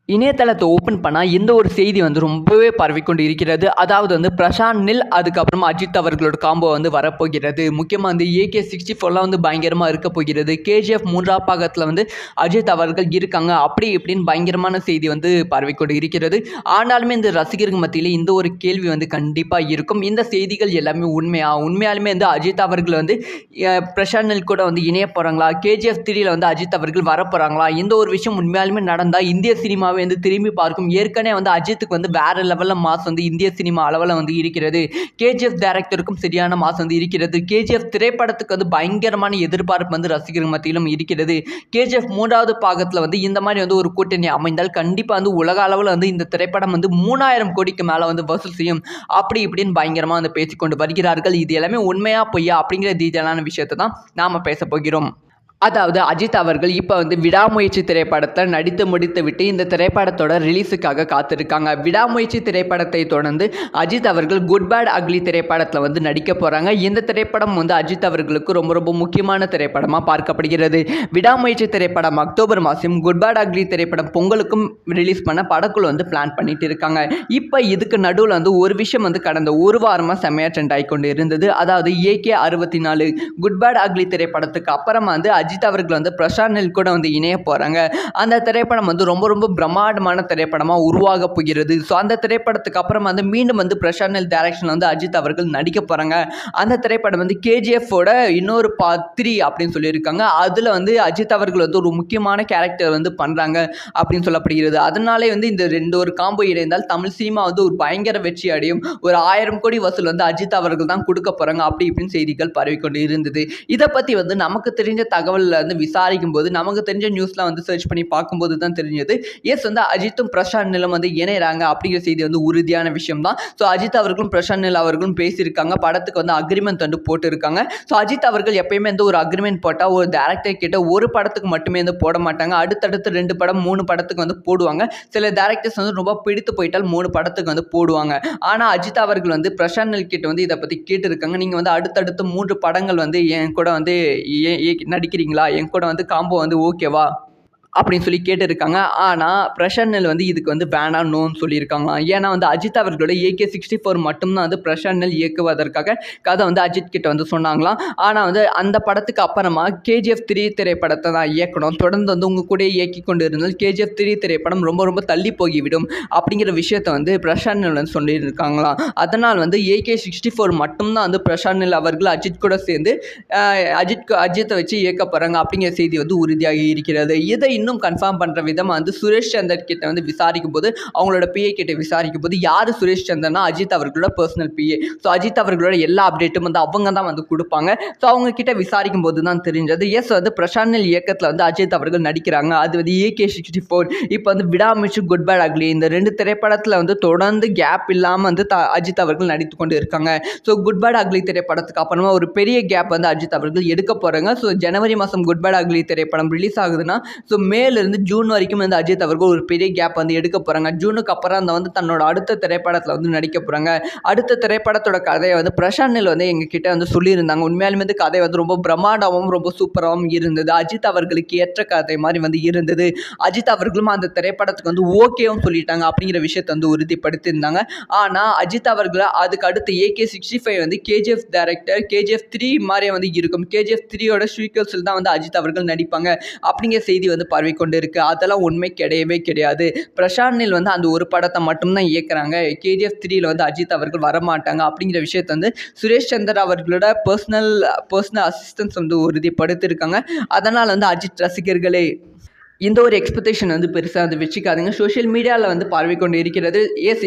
இணையதளத்தை ஓப்பன் பண்ணால் இந்த ஒரு செய்தி வந்து ரொம்பவே பரவிக்கொண்டு இருக்கிறது. அதாவது வந்து பிரசாந்த் நில் அதுக்கப்புறமா அஜித் அவர்களோட காம்போ வந்து வரப்போகிறது. முக்கியமாக வந்து AK-64 வந்து பயங்கரமாக இருக்க போகிறது. KGF 3ஆம் பாகத்தில் வந்து அஜித் அவர்கள் இருக்காங்க அப்படி இப்படின்னு பயங்கரமான செய்தி வந்து பரவிக்கொண்டு இருக்கிறது. ஆனாலுமே இந்த ரசிகர்கள் மத்தியில் இந்த ஒரு கேள்வி வந்து கண்டிப்பாக இருக்கும். இந்த செய்திகள் எல்லாமே உண்மையாலுமே வந்து அஜித் அவர்கள் வந்து பிரசாந்த் நில் கூட வந்து இணைய போகிறாங்களா? KGF 3ல் வந்து அஜித் அவர்கள் வரப்போகிறாங்களா? இந்த ஒரு விஷயம் உண்மையாலுமே நடந்தால் இந்திய சினிமாவை வந்து திரும்பி பார்க்கும். ஏற்கனவே வந்து அஜித்துக்கு வந்து வேற லெவலில் மாஸ் வந்து இந்திய சினிமா அளவில் வந்து இருக்கிறது. KGF டைரக்டருக்கும் சரியான மாஸ் வந்து இருக்கிறது. KGF திரைப்படத்துக்கு வந்து பயங்கரமான எதிர்பார்ப்பு வந்து ரசிகர்கள் மத்தியிலும் இருக்கிறது. KGF 3வது பாகத்தில் வந்து இந்த மாதிரி வந்து ஒரு கூட்டணி அமைந்தால் கண்டிப்பாக வந்து உலக அளவில் வந்து இந்த திரைப்படம் வந்து 3000 கோடிக்கு மேலே வந்து வசூல் செய்யும் அப்படி இப்படின்னு பயங்கரமாக வந்து பேசிக்கொண்டு வருகிறார்கள். இது எல்லாமே உண்மையா பொய்யா அப்படிங்கிற டீட்டெயிலான விஷயத்தை தான் நாம் பேச போகிறோம். அதாவது அஜித் அவர்கள் இப்போ வந்து விடாமுயற்சி திரைப்படத்தை நடித்து முடித்து விட்டு இந்த திரைப்படத்தோட ரிலீஸுக்காக காத்திருக்காங்க. விடாமுயற்சி திரைப்படத்தை தொடர்ந்து அஜித் அவர்கள் குட் பேட் அக்லி திரைப்படத்தில் வந்து நடிக்க போகிறாங்க. இந்த திரைப்படம் வந்து அஜித் அவர்களுக்கு ரொம்ப ரொம்ப முக்கியமான திரைப்படமாக பார்க்கப்படுகிறது. விடாமுயற்சி திரைப்படம் அக்டோபர் மாதம், குட் பேட் அக்லி திரைப்படம் பொங்கலுக்கும் ரிலீஸ் பண்ண படக்குழு வந்து பிளான் பண்ணிட்டு இருக்காங்க. இப்போ இதுக்கு நடுவில் வந்து ஒரு விஷயம் வந்து கடந்த ஒரு வாரமாக செம்மையாக ட்ரெண்ட் ஆகிக்கொண்டு இருந்தது. அதாவது AK-64 குட் பேட் அக்லி திரைப்படத்துக்கு அப்புறமா வந்து அஜித் அவர்கள் வந்து பிரசாந்த் நில் கூட வந்து இணைய போகிறாங்க. அந்த திரைப்படம் வந்து ரொம்ப ரொம்ப பிரம்மாண்டமான திரைப்படமாக உருவாக போகிறது. ஸோ அந்த திரைப்படத்துக்கு அப்புறமா வந்து மீண்டும் வந்து பிரசாந்த் நில் டைரக்ஷனில் வந்து அஜித் அவர்கள் நடிக்க போகிறாங்க. அந்த திரைப்படம் வந்து KGF-ஓட இன்னொரு பார்ட் 3 அப்படின்னு சொல்லியிருக்காங்க. அதில் வந்து அஜித் அவர்கள் வந்து ஒரு முக்கியமான கேரக்டர் வந்து பண்ணுறாங்க அப்படின்னு சொல்லப்படுகிறது. அதனாலே வந்து இந்த ஒரு காம்போ இணைந்தால் தமிழ் சினிமா வந்து ஒரு பயங்கர வெற்றி அடையும். ஒரு 1000 கோடி வசூல் வந்து அஜித் அவர்கள் தான் கொடுக்க போகிறாங்க அப்படி இப்படின்னு செய்திகள் பரவிக்கொண்டு இருந்தது. இதை பற்றி வந்து நமக்கு தெரிஞ்ச தகவல் வந்து விசாரிக்கும் போது நமக்கு தெரிஞ்ச நியூஸ்லாம் வந்து சர்ச் பண்ணி பார்க்கும்போது தான் தெரிஞ்சது வந்து அஜித்தும் பிரசாந்த் நிலும் வந்து இணையறாங்க அப்படிங்கிற செய்தி வந்து உறுதியான விஷயம் தான். ஸோ அஜித் அவர்களும் பிரசாந்த் நில் அவர்களும் பேசியிருக்காங்க. படத்துக்கு வந்து அக்ரிமெண்ட் வந்து போட்டுருக்காங்க. ஸோ அஜித் அவர்கள் எப்பயுமே வந்து ஒரு அக்ரிமெண்ட் போட்டால் ஒரு டேரக்டர் கிட்ட ஒரு படத்துக்கு மட்டுமே வந்து போட மாட்டாங்க. அடுத்தடுத்து 2 படம் 3 படத்துக்கு வந்து போடுவாங்க. சில டேரக்டர்ஸ் வந்து ரொம்ப பிடித்து போயிட்டால் 3 படத்துக்கு வந்து போடுவாங்க. ஆனால் அஜித் அவர்கள் வந்து பிரசாந்த் நில் கிட்ட வந்து இதை பற்றி கேட்டிருக்காங்க. நீங்கள் வந்து அடுத்தடுத்து 3 படங்கள் வந்து என் கூட வந்து நடிக்கிறீங்களா, என் கூட வந்து காம்போ வந்து ஓகேவா அப்படின்னு சொல்லி கேட்டிருக்காங்க. ஆனால் பிரசாந்த் நில் வந்து இதுக்கு வந்து வேணாம் நோன்னு சொல்லியிருக்காங்க. ஏன்னா வந்து அஜித் அவர்களோட AK-64 மட்டும்தான் வந்து பிரசாந்த் நில் இயக்குவதற்காக கதை வந்து அஜித் கிட்ட வந்து சொன்னாங்களாம். ஆனால் வந்து அந்த படத்துக்கு அப்புறமா KGF 3 திரைப்படத்தை தான் இயக்கணும், தொடர்ந்து வந்து உங்கள் கூட இயக்கி கொண்டு இருந்தால் KGF 3 திரைப்படம் ரொம்ப ரொம்ப தள்ளி போகிவிடும் அப்படிங்கிற விஷயத்தை வந்து பிரசாந்த் நில் வந்து சொல்லியிருக்காங்களாம். அதனால் வந்து AK-64 மட்டும்தான் வந்து பிரசாந்த் நில் அவர்கள் அஜித் கூட சேர்ந்து அஜித்தை வச்சு இயக்க போகிறாங்க அப்படிங்கிற செய்தி வந்து உறுதியாகி இருக்கிறது. இதை இன்னும் கன்ஃபார்ம் பண்ணுற விதமாக வந்து சுரேஷ் சந்தர் கிட்ட வந்து விசாரிக்கும் போது அவங்களோட PA கிட்ட விசாரிக்கும் போது யார் சுரேஷ் சந்தர்னா அஜித் அவர்களோட பர்சனல் PA. ஸோ அஜித் அவர்களோட எல்லா அப்டேட்டும் வந்து அவங்க தான் வந்து கொடுப்பாங்க. ஸோ அவங்க கிட்ட விசாரிக்கும் போது தான் தெரிஞ்சது வந்து பிரசாந்த் நில் இயக்கத்தில் வந்து அஜித் அவர்கள் நடிக்கிறாங்க. அது வந்து AK-64 இப்போ வந்து விடாமுயற்சி, குட் பேட் அக்லி இந்த 2 திரைப்படத்தில் வந்து தொடர்ந்து கேப் இல்லாமல் வந்து அஜித் அவர்கள் நடித்து கொண்டு இருக்காங்க. ஸோ குட் பேட் அக்லி திரைப்படத்துக்கு அப்புறமா ஒரு பெரிய கேப் வந்து அஜித் அவர்கள் எடுக்க போகிறாங்க. ஸோ ஜனவரி மாதம் குட் பேட் அக்லி திரைப்படம் ரிலீஸ் ஆகுதுன்னா ஸோ மேலேருந்து ஜூன் வரைக்கும் வந்து அஜித் அவர்கள் ஒரு பெரிய கேப் வந்து எடுக்க போகிறாங்க. ஜூனுக்கு அப்புறம் அந்த வந்து தன்னோட அடுத்த திரைப்படத்தில் வந்து நடிக்க போகிறாங்க. அடுத்த திரைப்படத்தோட கதையை வந்து பிரசாந்த் நில் வந்து எங்ககிட்ட வந்து சொல்லியிருந்தாங்க. உண்மையாலுமே வந்து கதை வந்து ரொம்ப பிரம்மாண்டமாகவும் ரொம்ப சூப்பராகவும் இருந்தது. அஜித் அவர்களுக்கு ஏற்ற கதை மாதிரி வந்து இருந்தது. அஜித் அவர்களும் அந்த திரைப்படத்துக்கு வந்து ஓகேவும் சொல்லிட்டாங்க அப்படிங்கிற விஷயத்தை வந்து உறுதிப்படுத்தியிருந்தாங்க. ஆனால் அஜித் அவர்கள் அதுக்கு அடுத்து AK-65 வந்து KGF டைரக்டர் KGF 3 மாதிரியே வந்து இருக்கும். KGF 3யோட சீக்வல்ஸில் தான் வந்து அஜித் அவர்கள் நடிப்பாங்க அப்படிங்கிற செய்தி வந்து பரவிக்கொண்டு இருக்கு. அதெல்லாம் உண்மை கிடையவே கிடையாது. பிரசாந்த் நில் வந்து அந்த ஒரு படத்தை மட்டும்தான் இயக்குறாங்க. KGF 3ல வந்து அஜித் அவர்கள் வரமாட்டாங்க அப்படிங்கிற விஷயத்தை வந்து சுரேஷ் சந்தர் அவர்களோட பர்சனல் அசிஸ்டன்ஸ் வந்து உறுதிப்படுத்தியிருக்காங்க. அதனால் வந்து அஜித் ரசிகர்களே இந்த ஒரு எக்ஸ்பெக்டேஷன் வந்து பெருசாக வந்து வச்சுக்காதுங்க. சோஷியல் மீடியாவில் வந்து பரவிக்கொண்டு இருக்கிறது.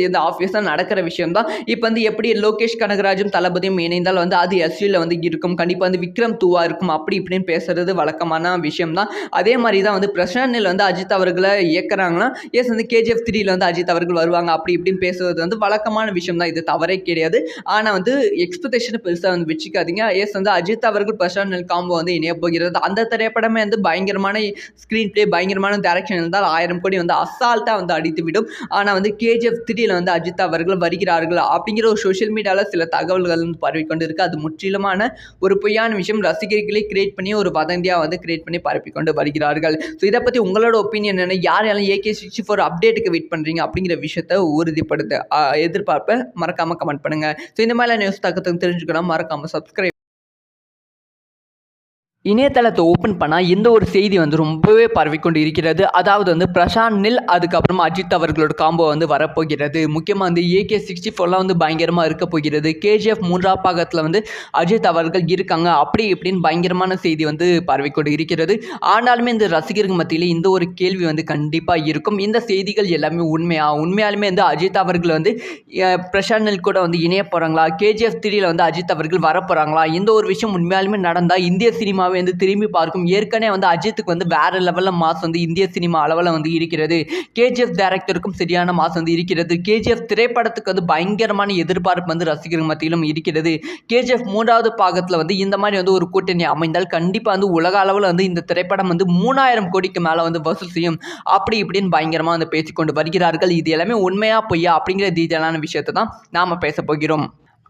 இந்த ஆஃபீஸாக நடக்கிற விஷயம் தான். இப்போ வந்து எப்படி லோகேஷ் கனகராஜும் தளபதியும் இணைந்தால் வந்து அது SUல வந்து இருக்கும், கண்டிப்பாக வந்து விக்ரம் 2வா இருக்கும் அப்படி இப்படின்னு பேசுறது வழக்கமான விஷயம் தான். அதே மாதிரி தான் வந்து பிரசாந்த் நில் வந்து அஜித் அவர்களை இயக்குறாங்கன்னா வந்து KGF 3ல வந்து அஜித் அவர்கள் வருவாங்க அப்படி இப்படின்னு பேசுறது வந்து வழக்கமான விஷயம் தான். இது தவறே கிடையாது. ஆனால் வந்து எக்ஸ்பெக்டேஷனை பெருசாக வந்து வச்சுக்காதீங்க. வந்து அஜித் அவர்கள் பிரசாந்த் நில் காம்போ வந்து இணைய போகிறது. அந்த திரைப்படமே வந்து பயங்கரமான ஸ்க்ரீன் பிளே, பயங்கரமான டைரக்ஷன் இருந்தால் 1000 கோடி வந்து அசால்ட்டாக வந்து அடித்துவிடும். ஆனால் வந்து கேஜிஎஃப் 3ல வந்து அஜித் அவர்கள் வருகிறார்கள் அப்படிங்கிற ஒரு சோஷியல் மீடியாவில் சில தகவல்கள் வந்து பரவிக்கொண்டு இருக்குது. அது முற்றிலுமான ஒரு பொய்யான விஷயம். ரசிகர்களை கிரியேட் பண்ணி ஒரு வதந்தியாக வந்து கிரியேட் பண்ணி பரப்பிக்கொண்டு வருகிறார்கள். ஸோ இதை பற்றி உங்களோட ஒப்பீனியன் என்ன? யாரெல்லாம் AK64 அப்டேட்டுக்கு வெயிட் பண்ணுறீங்க அப்படிங்கிற விஷயத்தை உறுதிப்படுத்த எதிர்பார்ப்பை மறக்காமல் கமெண்ட் பண்ணுங்கள். ஸோ இந்த மாதிரிலாம் நியூஸ் தகவல் தெரிஞ்சுக்கலாம். மறக்காமல் சப்ஸ்கிரைப். இணையதளத்தை ஓப்பன் பண்ணால் இந்த ஒரு செய்தி வந்து ரொம்பவே பரவிக்கொண்டு இருக்கிறது. அதாவது வந்து பிரசாந்த் நில் அதுக்கப்புறமா அஜித் அவர்களோட காம்போ வந்து வரப்போகிறது. முக்கியமாக வந்து AK64லாம் வந்து பயங்கரமாக இருக்க போகிறது. KGF 3ஆம் பாகத்தில் வந்து அஜித் அவர்கள் இருக்காங்க அப்படி இப்படின்னு பயங்கரமான செய்தி வந்து பரவிக்கொண்டு இருக்கிறது. ஆனாலுமே இந்த ரசிகர்கள் மத்தியில் இந்த ஒரு கேள்வி வந்து கண்டிப்பாக இருக்கும். இந்த செய்திகள் எல்லாமே உண்மையாலுமே வந்து அஜித் அவர்கள் வந்து பிரசாந்த் நில் கூட வந்து இணைய போகிறாங்களா? KGF 3ல வந்து அஜித் அவர்கள் வரப்போகிறாங்களா? இந்த ஒரு விஷயம் உண்மையாலுமே நடந்தால் இந்திய சினிமா வந்து திரும்பி பார்க்கும். ஏற்கனவே வந்து அஜித்துக்கு வந்து வேற லெவலில் மாஸ் வந்து இந்திய சினிமா அளவில் வந்து இருக்கிறது. கேஜிஎஃப் டைரக்டருக்கும் சரியான மாஸ் வந்து இருக்கிறது. கேஜிஎஃப் திரைப்படத்துக்கு வந்து பயங்கரமான எதிர்பார்ப்பு வந்து ரசிகர்கள் மத்தியிலும் இருக்கிறது. கேஜிஎஃப் 3வது பாகத்தில் வந்து இந்த மாதிரி வந்து ஒரு கூட்டணி அமைந்தால் கண்டிப்பாக வந்து உலக அளவில் வந்து இந்த திரைப்படம் வந்து 3000 கோடிக்கு மேலே வந்து வசூல் செய்யும் அப்படி இப்படின்னு பயங்கரமாக வந்து பேசிக்கொண்டு வருகிறார்கள். இது எல்லாமே உண்மையா பொய்யா அப்படிங்கிற டீட்டெயிலான விஷயத்தை தான் நாம் பேச போகிறோம்.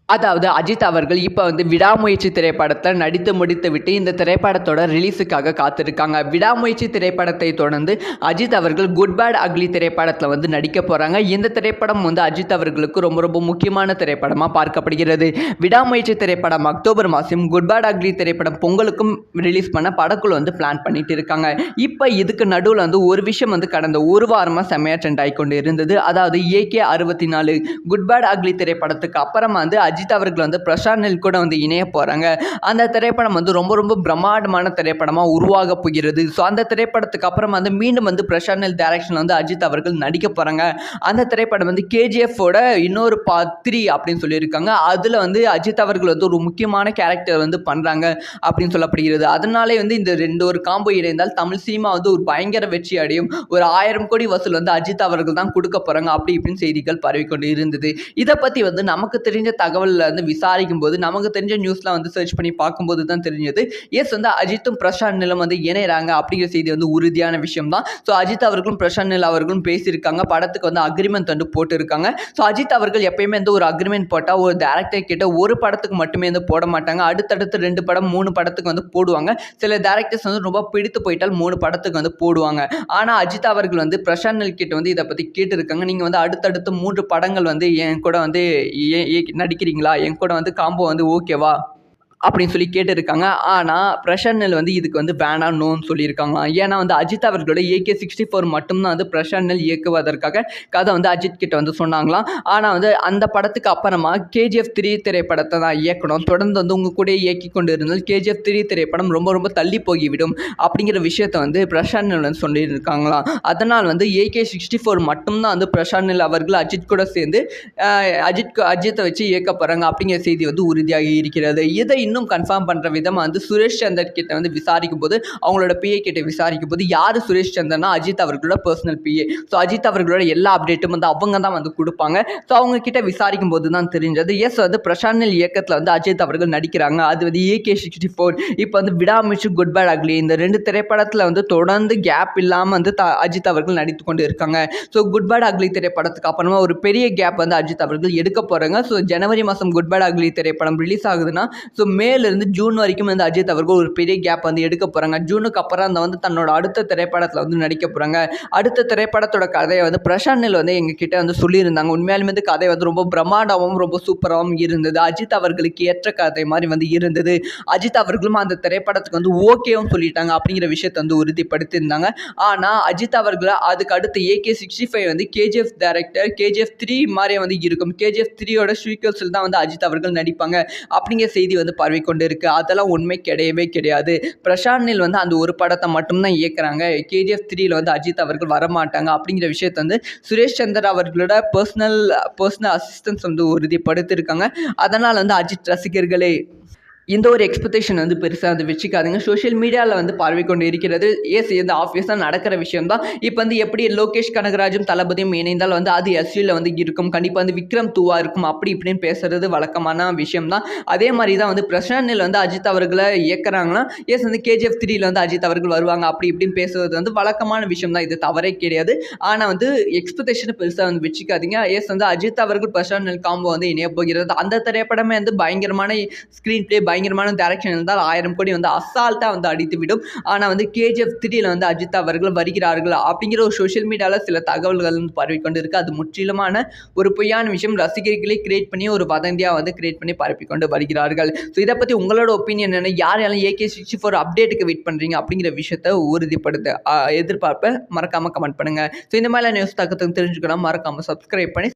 அதாவது அஜித் அவர்கள் இப்போ வந்து விடாமுயற்சி திரைப்படத்தை நடித்து முடித்து விட்டு இந்த திரைப்படத்தோட ரிலீஸுக்காக காத்திருக்காங்க. விடாமுயற்சி திரைப்படத்தை தொடர்ந்து அஜித் அவர்கள் குட் பேட் அக்லி திரைப்படத்தில் வந்து நடிக்க போகிறாங்க. இந்த திரைப்படம் வந்து அஜித் அவர்களுக்கு ரொம்ப ரொம்ப முக்கியமான திரைப்படமாக பார்க்கப்படுகிறது. விடாமுயற்சி திரைப்படம் அக்டோபர் மாதம், குட் பேட் அக்லி திரைப்படம் பொங்கலுக்கும் ரிலீஸ் பண்ண படக்குழு வந்து பிளான் பண்ணிட்டு இருக்காங்க. இப்போ இதுக்கு நடுவில் வந்து ஒரு விஷயம் வந்து கடந்த ஒரு வாரமாக செம்மையாக ட்ரெண்ட் ஆகிக்கொண்டு இருந்தது. அதாவது AK64 குட் பேட் அக்லி திரைப்படத்துக்கு அப்புறமா வந்து அஜித் அவர்கள் வந்து பிரசாந்த் நில் கூட வந்து இணைய போகிறாங்க. அந்த திரைப்படம் வந்து ரொம்ப ரொம்ப பிரம்மாண்டமான திரைப்படமாக உருவாக போகிறது. ஸோ அந்த திரைப்படத்துக்கு அப்புறம் வந்து மீண்டும் வந்து பிரசாந்த் நில் டைரக்ஷனில் வந்து அஜித் அவர்கள் நடிக்க போகிறாங்க. அந்த திரைப்படம் வந்து KGFோட இன்னொரு பார்ட் 3 அப்படின்னு சொல்லியிருக்காங்க. அதில் வந்து அஜித் அவர்கள் வந்து ஒரு முக்கியமான கேரக்டர் வந்து பண்ணுறாங்க அப்படின்னு சொல்லப்படுகிறது. அதனாலே வந்து இந்த ஒரு காம்போ இணைந்தால் தமிழ் சினிமா வந்து ஒரு பயங்கர வெற்றி அடையும். ஒரு 1000 கோடி வசூல் வந்து அஜித் அவர்கள் தான் கொடுக்க போகிறாங்க அப்படி இப்படின்னு செய்திகள் பரவிக்கொண்டு இருந்தது. இதை பற்றி வந்து நமக்கு தெரிஞ்ச தகவல் வந்து விசாரிக்கும் போது நமக்கு தெரிஞ்ச நியூஸ்லாம் வந்து சர்ச் பண்ணி பார்க்கும்போது தான் தெரிஞ்சது வந்து அஜித்தும் பிரசாந்த் நிலும் வந்து இணையறாங்க அப்படிங்கிற செய்தி வந்து உறுதியான விஷயம் தான். ஸோ அஜித் அவர்களும் பிரசாந்த் நில் அவர்களும் பேசியிருக்காங்க. படத்துக்கு வந்து அக்ரிமெண்ட் வந்து போட்டிருக்காங்க. ஸோ அஜித் அவர்கள் எப்பயுமே வந்து ஒரு அக்ரிமெண்ட் போட்டால் ஒரு டேரக்டர் கிட்ட ஒரு படத்துக்கு மட்டுமே வந்து போட மாட்டாங்க. அடுத்தடுத்து 2 படம் 3 படத்துக்கு வந்து போடுவாங்க. சில டேரக்டர்ஸ் வந்து ரொம்ப பிடித்து போயிட்டால் 3 படத்துக்கு வந்து போடுவாங்க. ஆனால் அஜித் அவர்கள் வந்து பிரசாந்த் நில் கிட்ட வந்து இதை பற்றி கேட்டிருக்காங்க. நீங்கள் வந்து அடுத்தடுத்து 3 படங்கள் வந்து என் கூட வந்து நடிக்கிறீங்களா, என் கூட வந்து காம்போ வந்து ஓகேவா அப்படின்னு சொல்லி கேட்டிருக்காங்க. ஆனால் பிரசாந்த் நில் வந்து இதுக்கு வந்து வேணாம் நோன்னு சொல்லியிருக்காங்க. ஏன்னா வந்து அஜித் அவர்களோட AK64 மட்டும்தான் வந்து பிரசாந்த் நில் இயக்குவதற்காக கதை வந்து அஜித் கிட்ட வந்து சொன்னாங்களாம். ஆனால் வந்து அந்த படத்துக்கு அப்புறமா KGF 3 திரைப்படத்தை தான் இயக்கணும், தொடர்ந்து வந்து உங்கள் கூட இயக்கி கொண்டு இருந்தால் KGF 3 திரைப்படம் ரொம்ப ரொம்ப தள்ளி போய்விடும் அப்படிங்கிற விஷயத்தை வந்து பிரசாந்த் நில் வந்து சொல்லியிருக்காங்களாம். அதனால் வந்து AK64 மட்டும்தான் வந்து பிரசாந்த் நில் அவர்கள் அஜித் கூட சேர்ந்து அஜித்தை வச்சு இயக்க போகிறாங்க அப்படிங்கிற செய்தி வந்து உறுதியாகி இருக்கிறது. இதை இன்னும் கன்ஃபார்ம் பண்ணுற விதமாக வந்து சுரேஷ் சந்தர் கிட்ட வந்து விசாரிக்கும் போது அவங்களோட PA கிட்ட விசாரிக்கும் போது யார் சுரேஷ் சந்தர்னா அஜித் அவர்களோட பர்சனல் PA. ஸோ அஜித் அவர்களோட எல்லா அப்டேட்டும் வந்து அவங்க தான் வந்து கொடுப்பாங்க. ஸோ அவங்க கிட்ட விசாரிக்கும் போது தான் தெரிஞ்சது வந்து பிரசாந்த் நில் இயக்கத்தில் வந்து அஜித் அவர்கள் நடிக்கிறாங்க. அது வந்து AK64 இப்போ வந்து விடாமுயற்சி குட் பேட் அக்லி இந்த 2 திரைப்படத்தில் வந்து தொடர்ந்து கேப் இல்லாமல் வந்து அஜித் அவர்கள் நடித்து கொண்டு இருக்காங்க. ஸோ குட் பேட் அக்லி திரைப்படத்துக்கு அப்புறமா ஒரு பெரிய கேப் வந்து அஜித் அவர்கள் எடுக்க போகிறாங்க. ஸோ ஜனவரி மாதம் குட் பேட் அக்லி திரைப்படம் ரிலீஸ் ஆகுதுன்னா ஸோ மேலேருந்து ஜூன் வரைக்கும் வந்து அஜித் அவர்கள் ஒரு பெரிய கேப் வந்து எடுக்க போகிறாங்க. ஜூனுக்கு அப்புறம் அந்த வந்து தன்னோட அடுத்த திரைப்படத்தில் வந்து நடிக்க போகிறாங்க. அடுத்த திரைப்படத்தோட கதையை வந்து பிரசாந்த் நில் வந்து எங்ககிட்ட வந்து சொல்லியிருந்தாங்க. உண்மையாலுமே வந்து கதை வந்து ரொம்ப பிரம்மாண்டமாகவும் ரொம்ப சூப்பராகவும் இருந்தது. அஜித் அவர்களுக்கு ஏற்ற கதை மாதிரி வந்து இருந்தது. அஜித் அவர்களும் அந்த திரைப்படத்துக்கு வந்து ஓகேவும் சொல்லிட்டாங்க அப்படிங்கிற விஷயத்தை வந்து உறுதிப்படுத்தியிருந்தாங்க. ஆனால் அஜித் அவர்கள் அதுக்கு அடுத்து AK65 வந்து KGF டைரக்டர் KGF 3 மாதிரியே வந்து இருக்கும். KGF 3யோட சீக்வல்ஸில் தான் வந்து அஜித் அவர்கள் நடிப்பாங்க அப்படிங்கிற செய்தி வந்து பரவிக்கொண்டு இருக்கு. அதெல்லாம் உண்மை கிடையவே கிடையாது. பிரசாந்த் நில் வந்து அந்த ஒரு படத்தை மட்டும்தான் இயக்குறாங்க. KGF 3ல வந்து அஜித் அவர்கள் வரமாட்டாங்க அப்படிங்கிற விஷயத்தை வந்து சுரேஷ் சந்தர் அவர்களோட பர்சனல் அசிஸ்டன்ஸ் வந்து உறுதிப்படுத்தியிருக்காங்க. அதனால் வந்து அஜித் ரசிகர்களே இந்த ஒரு எக்ஸ்பெக்டேஷன் வந்து பெருசா வந்து வச்சுக்காதீங்க. சோசியல் மீடியால வந்து பரவிக் கொண்டு இருக்கிறது. இது ஆப்வியஸா நடக்கிற விஷயம் தான். இப்ப வந்து எப்படி லோகேஷ் கனகராஜும், தளபதியும் இணைந்தால் வந்து அது எஸ்யூல வந்து இருக்கும். கண்டிப்பா வந்து விக்ரம் 2வா இருக்கும். அப்படி இப்படின்னு பேசுறது வழக்கமான விஷயம் தான். அதே மாரி தான் வந்து பிரசாந்த் நீல் வந்து அஜித் அவர்கள இயக்குறாங்கன்னா, வந்து கேஜிஎஃப் 3ல வந்து அஜித் அவர்கள் வருவாங்க. அப்படி இப்படின்னு பேசுறது வந்து வழக்கமான விஷயம் தான். இது தவறே கிடையாது. ஆனா வந்து எக்ஸ்பெக்டேஷன பெருசா வந்து வச்சுக்காதீங்க. வந்து அஜித் அவர்கள் பிரசாந்த் நீல் காம்போ வந்து இணையப் போகிறது. அந்த திரைப்படமே வந்து பயங்கரமான ஸ்க்ரீன் பிளே பயங்கரமான டைரக்ஷன் இருந்தால் 1000 கோடி வந்து அசால்ட்டா வந்து அடித்துவிடும். ஆனா வந்து கேஜிஎஃப் 3ல வந்து அஜித் அவர்கள் வருகிறார்கள் அப்படிங்கிற ஒரு சோசியல் மீடியால சில தகவல்கள் வந்து பரவிக்கொண்டு இருக்கு. அது முற்றிலுமான ஒரு பொய்யான விஷயம். ரசிகர்களே கிரியேட் பண்ணி ஒரு வதந்தியா வந்து கிரியேட் பண்ணி பரப்பிக்கொண்டு வருகிறார்கள். ஸோ இதை பத்தி உங்களோட ஒப்பீனியன் என்ன? யார் யாரெல்லாம் AK64 அப்டேட்டுக்கு வெயிட் பண்றீங்க அப்படிங்கிற விஷயத்த எதிர்பார்ப்ப மறக்காம கமெண்ட் பண்ணுங்க. ஸோ இந்த மாதிரிலாம் நியூஸ் தெரிஞ்சுக்கணும் மறக்காம சப்ஸ்கிரைப் பண்ணி